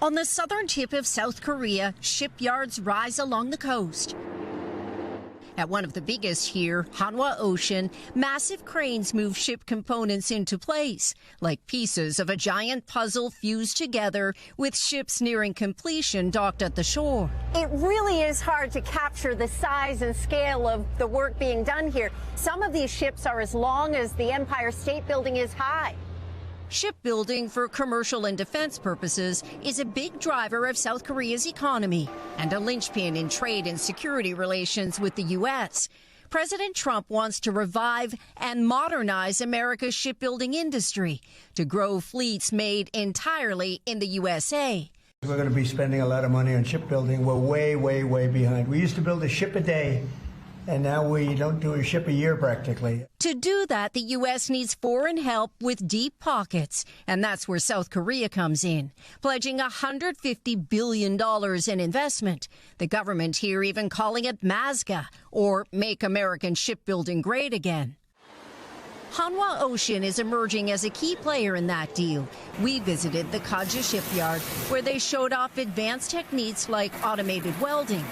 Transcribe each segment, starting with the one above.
On the southern tip of South Korea, shipyards rise along the coast. At one of the biggest here, Hanwha Ocean, massive cranes move ship components into place, like pieces of a giant puzzle fused together with ships nearing completion docked at the shore. It really is hard to capture the size and scale of the work being done here. Some of these ships are as long as the Empire State Building is high. Shipbuilding for commercial and defense purposes is a big driver of South Korea's economy and a linchpin in trade and security relations with the U.S. President Trump wants to revive and modernize America's shipbuilding industry to grow fleets made entirely in the USA. We're going to be spending a lot of money on shipbuilding. We're way, way, way behind. We used to build a ship a day, and now we don't do a ship a year practically. To do that, the U.S. needs foreign help with deep pockets, and that's where South Korea comes in, pledging $150 billion in investment. The government here even calling it MASGA, or Make American Shipbuilding Great Again. Hanwha Ocean is emerging as a key player in that deal. We visited the Kaja shipyard, where they showed off advanced techniques like automated welding.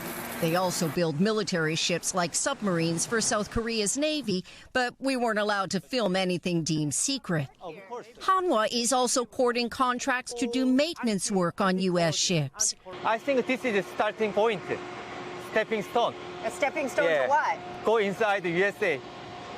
They also build military ships like submarines for South Korea's Navy, but we weren't allowed to film anything deemed secret. Hanwha is also courting contracts to do maintenance work on U.S. ships. I think this is a starting point, stepping stone. A stepping stone to what? Go inside the USA.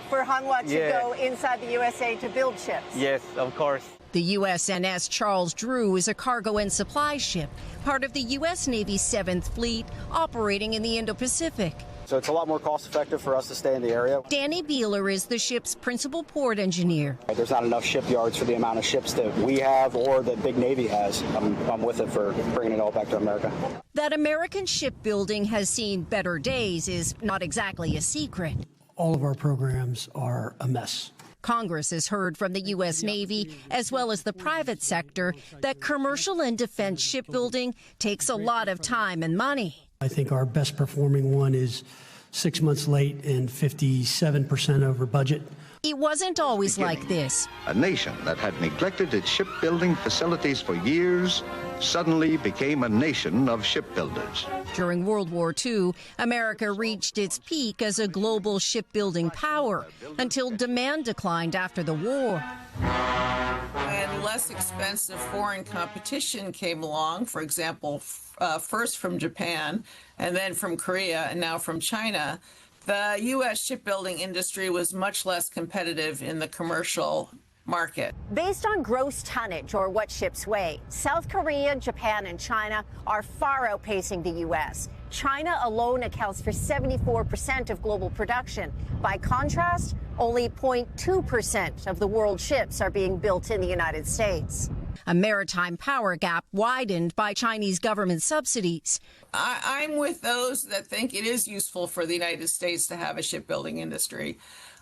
For Hanwha to go inside the USA to build ships? Yes, of course. The USNS Charles Drew is a cargo and supply ship, part of the U.S. Navy's 7th Fleet, operating in the Indo-Pacific. So it's a lot more cost-effective for us to stay in the area. Danny Beeler is the ship's principal port engineer. There's not enough shipyards for the amount of ships that we have or that Big Navy has. I'm with it for bringing it all back to America. That American shipbuilding has seen better days is not exactly a secret. All of our programs are a mess. Congress has heard from the U.S. Navy, as well as the private sector, that commercial and defense shipbuilding takes a lot of time and money. I think our best performing one is 6 months late and 57% over budget. It wasn't always like this. A nation that had neglected its shipbuilding facilities for years suddenly became a nation of shipbuilders. During World War II, America reached its peak as a global shipbuilding power until demand declined after the war. When less expensive foreign competition came along, for example, first from Japan and then from Korea and now from China, the U.S. shipbuilding industry was much less competitive in the commercial market. Based on gross tonnage, or what ships weigh, South Korea, Japan, and China are far outpacing the U.S. China alone accounts for 74% of global production. By contrast, only 0.2% of the world's ships are being built in the United States. A maritime power gap widened by Chinese government subsidies. I'm with those that think it is useful for the United States to have a shipbuilding industry.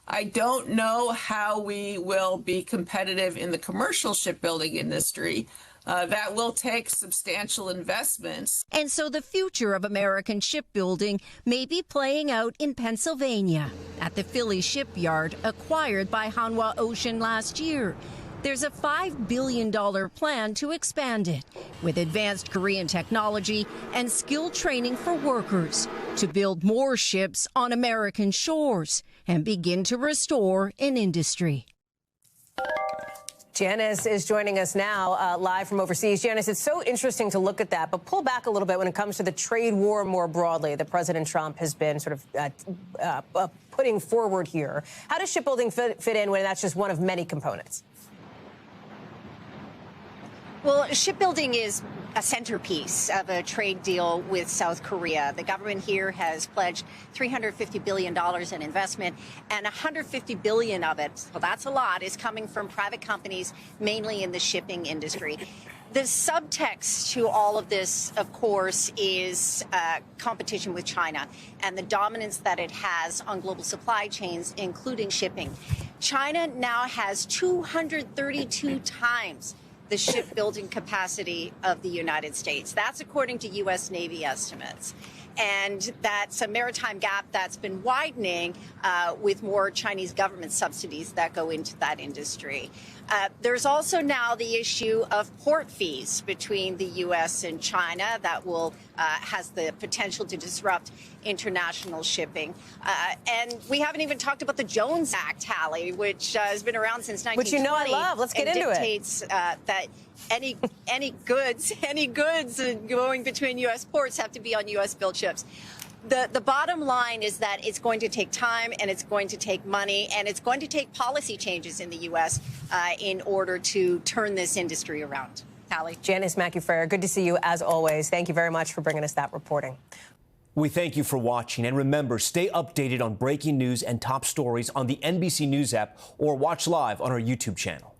I don't know how we will be competitive in the commercial shipbuilding industry. That will take substantial investments. And so the future of American shipbuilding may be playing out in Pennsylvania at the Philly shipyard acquired by Hanwha Ocean last year. There's a $5 billion plan to expand it with advanced Korean technology and skilled training for workers to build more ships on American shores and begin to restore an industry. Janis is joining us now live from overseas. Janis, it's so interesting to look at that, but pull back a little bit when it comes to the trade war more broadly that President Trump has been sort of putting forward here. How does shipbuilding fit in when that's just one of many components? Well, shipbuilding is a centerpiece of a trade deal with South Korea. The government here has pledged $350 billion in investment, and $150 billion of it, well, that's a lot, is coming from private companies, mainly in the shipping industry. The subtext to all of this, of course, is competition with China and the dominance that it has on global supply chains, including shipping. China now has 232 times the shipbuilding capacity of the United States. That's according to U.S. Navy estimates. And that's a maritime gap that's been widening with more Chinese government subsidies that go into that industry. There's also now the issue of port fees between the U.S. and China that will has the potential to disrupt international shipping. And we haven't even talked about the Jones Act, Hallie, which has been around since 1920. Which you know I love. Let's get into dictates, that any goods going between U.S. ports have to be on U.S.-built ships. The bottom line is that it's going to take time and it's going to take money and it's going to take policy changes in the U.S. In order to turn this industry around. Hallie. Janis, Mackey, Frayer, good to see you as always. Thank you very much for bringing us that reporting. We thank you for watching. And remember, stay updated on breaking news and top stories on the NBC News app or watch live on our YouTube channel.